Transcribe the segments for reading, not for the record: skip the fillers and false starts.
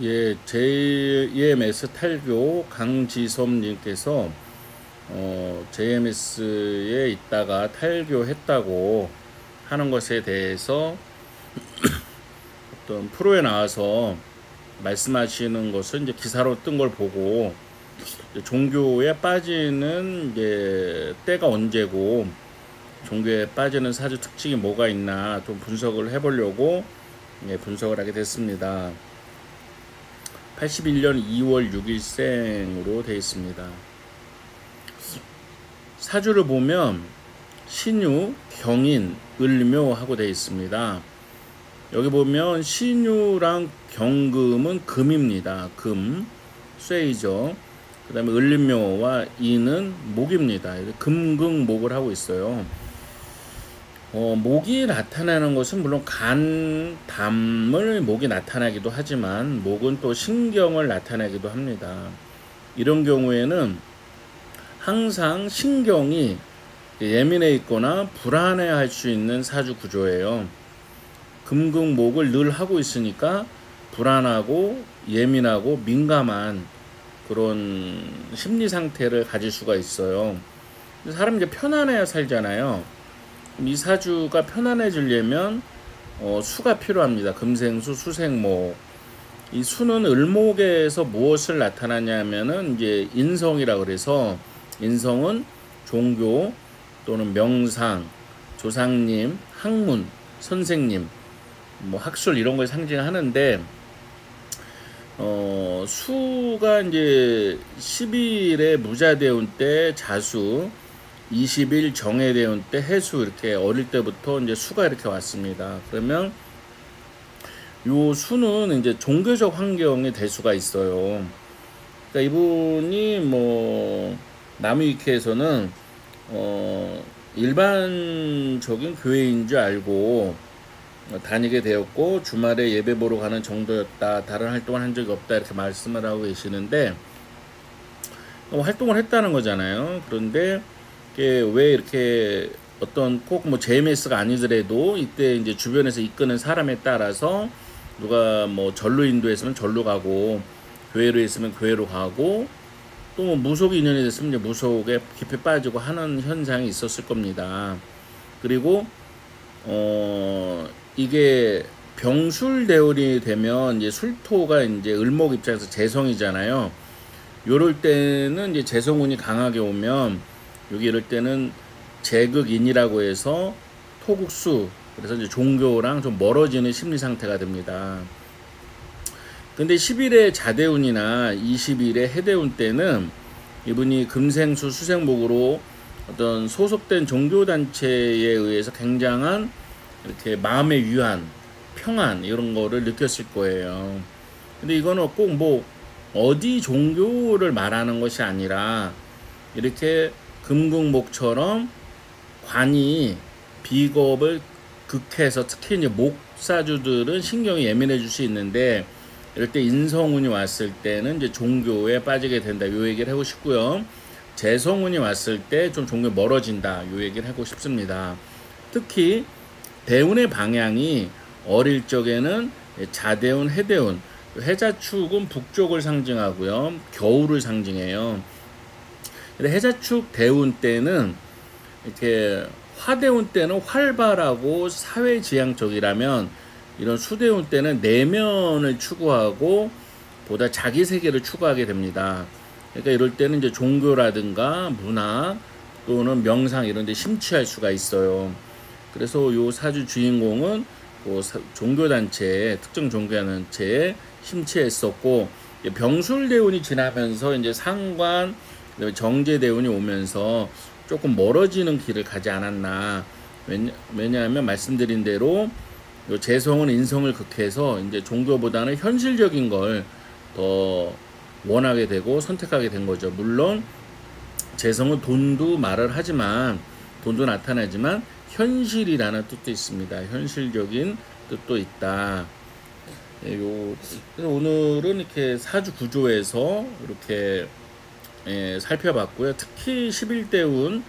예, JMS 탈교 강지섭님께서 JMS에 있다가 탈교했다고 하는 것에 대해서 어떤 프로에 나와서 말씀하시는 것은 이제 기사로 뜬 걸 보고 이제 종교에 빠지는 이제 때가 언제고 종교에 빠지는 사주 특징이 뭐가 있나 좀 분석을 해보려고 분석을 하게 됐습니다. 81년 2월 6일생으로 되어 있습니다. 사주를 보면 신유, 경인, 을묘 하고 되어 있습니다. 여기 보면 신유랑 경금은 금입니다. 금, 쇠이죠. 그 다음에 을묘와 인은 목입니다. 금극목을 하고 있어요. 목이 나타나는 것은 물론 간, 담을 목이 나타나기도 하지만 목은 또 신경을 나타내기도 합니다. 이런 경우에는 항상 신경이 예민해 있거나 불안해 할 수 있는 사주 구조예요. 금극목을 늘 하고 있으니까 불안하고 예민하고 민감한 그런 심리 상태를 가질 수가 있어요. 사람이 이제 편안해야 살잖아요. 이 사주가 편안해지려면 수가 필요합니다. 금생수, 수생목. 이 수는 을목에서 무엇을 나타나냐면은 이제 인성이라 그래서 인성은 종교 또는 명상, 조상님, 학문, 선생님, 뭐 학술 이런 걸 상징하는데 수가 이제 10일에 무자대운 때 자수, 20일 정해대운 때 해수 이렇게 어릴 때부터 이제 수가 이렇게 왔습니다. 그러면 요 수는 이제 종교적 환경이 될 수가 있어요. 그러니까 이분이 뭐 나무위키에서는 일반적인 교회인 줄 알고 다니게 되었고 주말에 예배 보러 가는 정도였다. 다른 활동을 한 적이 없다. 이렇게 말씀을 하고 계시는데 활동을 했다는 거잖아요. 그런데 왜 이렇게 어떤 꼭 뭐 JMS가 아니더라도 이때 이제 주변에서 이끄는 사람에 따라서 누가 뭐 절로 인도했으면 절로 가고 교회로 했으면 교회로 가고 또 뭐 무속 인연이 됐으면 이제 무속에 깊이 빠지고 하는 현상이 있었을 겁니다. 그리고 이게 병술대운이 되면 이제 술토가 이제 을목 입장에서 재성이잖아요. 요럴 때는 이제 재성운이 강하게 오면 여기 이럴 때는 재극인이라고 해서 토국수, 그래서 이제 종교랑 좀 멀어지는 심리 상태가 됩니다. 근데 10일의 자대운이나 20일의 해대운 때는 이분이 금생수 수생목으로 어떤 소속된 종교단체에 의해서 굉장한 이렇게 마음의 위안, 평안 이런 거를 느꼈을 거예요. 근데 이거는 꼭 뭐 어디 종교를 말하는 것이 아니라 이렇게 금극목처럼 관이 비겁을 극해서 특히 이제 목사주들은 신경이 예민해질 수 있는데 이럴 때 인성운이 왔을 때는 이제 종교에 빠지게 된다. 요 얘기를 하고 싶고요. 재성운이 왔을 때 좀 종교에 멀어진다. 요 얘기를 하고 싶습니다. 특히 대운의 방향이 어릴 적에는 자대운, 해대운, 해자축은 북쪽을 상징하고요. 겨울을 상징해요. 근데 해자축 대운 때는 이렇게 화대운 때는 활발하고 사회지향적이라면 이런 수대운 때는 내면을 추구하고 보다 자기 세계를 추구하게 됩니다. 그러니까 이럴 때는 이제 종교라든가 문화 또는 명상 이런 데 심취할 수가 있어요. 그래서 요 사주 주인공은 종교단체에, 특정 종교단체에 심취했었고, 병술대운이 지나면서 이제 상관, 정제대운이 오면서 조금 멀어지는 길을 가지 않았나. 왜냐하면 말씀드린 대로 요 재성은 인성을 극해서 이제 종교보다는 현실적인 걸 더 원하게 되고 선택하게 된 거죠. 물론 재성은 돈도 말을 하지만 돈도 나타나지만 현실이라는 뜻도 있습니다. 현실적인 뜻도 있다. 그래서 오늘은 이렇게 사주 구조에서 이렇게 살펴봤고요. 특히 11대운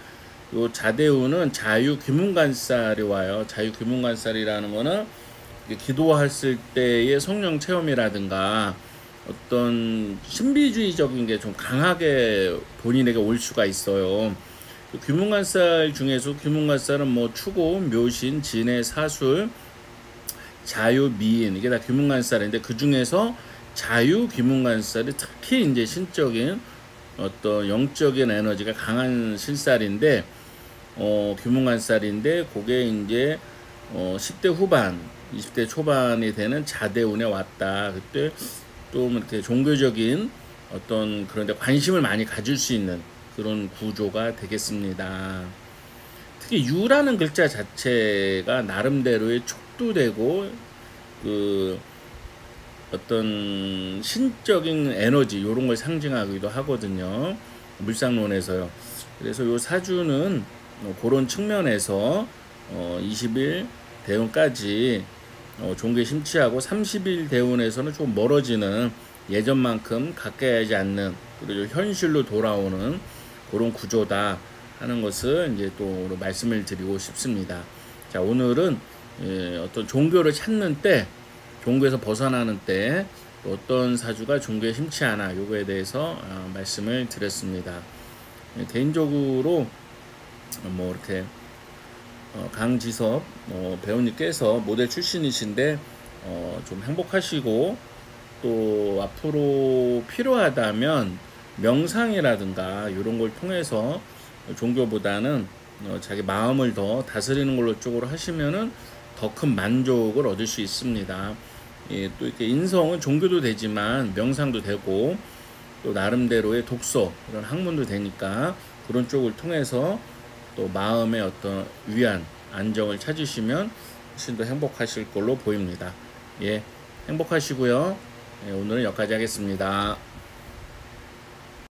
요 자대운은 자유귀문관살이 와요. 자유귀문관살이라는 거는 기도했을 때의 성령 체험이라든가 어떤 신비주의적인 게 좀 강하게 본인에게 올 수가 있어요. 귀문관살 중에서 귀문관살은 뭐 추고, 묘신, 진해, 사술, 자유, 미인 이게 다 귀문관살인데 그 중에서 자유 귀문관살이 특히 이제 신적인 어떤 영적인 에너지가 강한 신살인데 귀문관살인데 그게 이제 10대 후반, 20대 초반이 되는 자대운에 왔다. 그때 좀 이렇게 종교적인 어떤 그런 데 관심을 많이 가질 수 있는 그런 구조가 되겠습니다. 특히 유라는 글자 자체가 나름대로의 촉도되고 그 어떤 신적인 에너지 이런 걸 상징하기도 하거든요. 물상론에서요. 그래서 요 사주는 그런 측면에서 20일 대운까지 종교에 심취하고 30일 대운에서는 좀 멀어지는 예전만큼 가까이 하지 않는 그리고 현실로 돌아오는 그런 구조다 하는 것을 이제 또 말씀을 드리고 싶습니다. 자, 오늘은 어떤 종교를 찾는 때, 종교에서 벗어나는 때 어떤 사주가 종교에 심취하나 요거에 대해서 말씀을 드렸습니다. 개인적으로 뭐 이렇게 강지섭 배우님께서 모델 출신이신데 좀 행복하시고 또 앞으로 필요하다면 명상이라든가 이런 걸 통해서 종교보다는 자기 마음을 더 다스리는 걸로 쪽으로 하시면은 더 큰 만족을 얻을 수 있습니다. 예, 또 이렇게 인성은 종교도 되지만 명상도 되고 또 나름대로의 독서 이런 학문도 되니까 그런 쪽을 통해서 또 마음의 어떤 위안, 안정을 찾으시면 훨씬 더 행복하실 걸로 보입니다. 예, 행복하시고요. 예, 오늘은 여기까지 하겠습니다.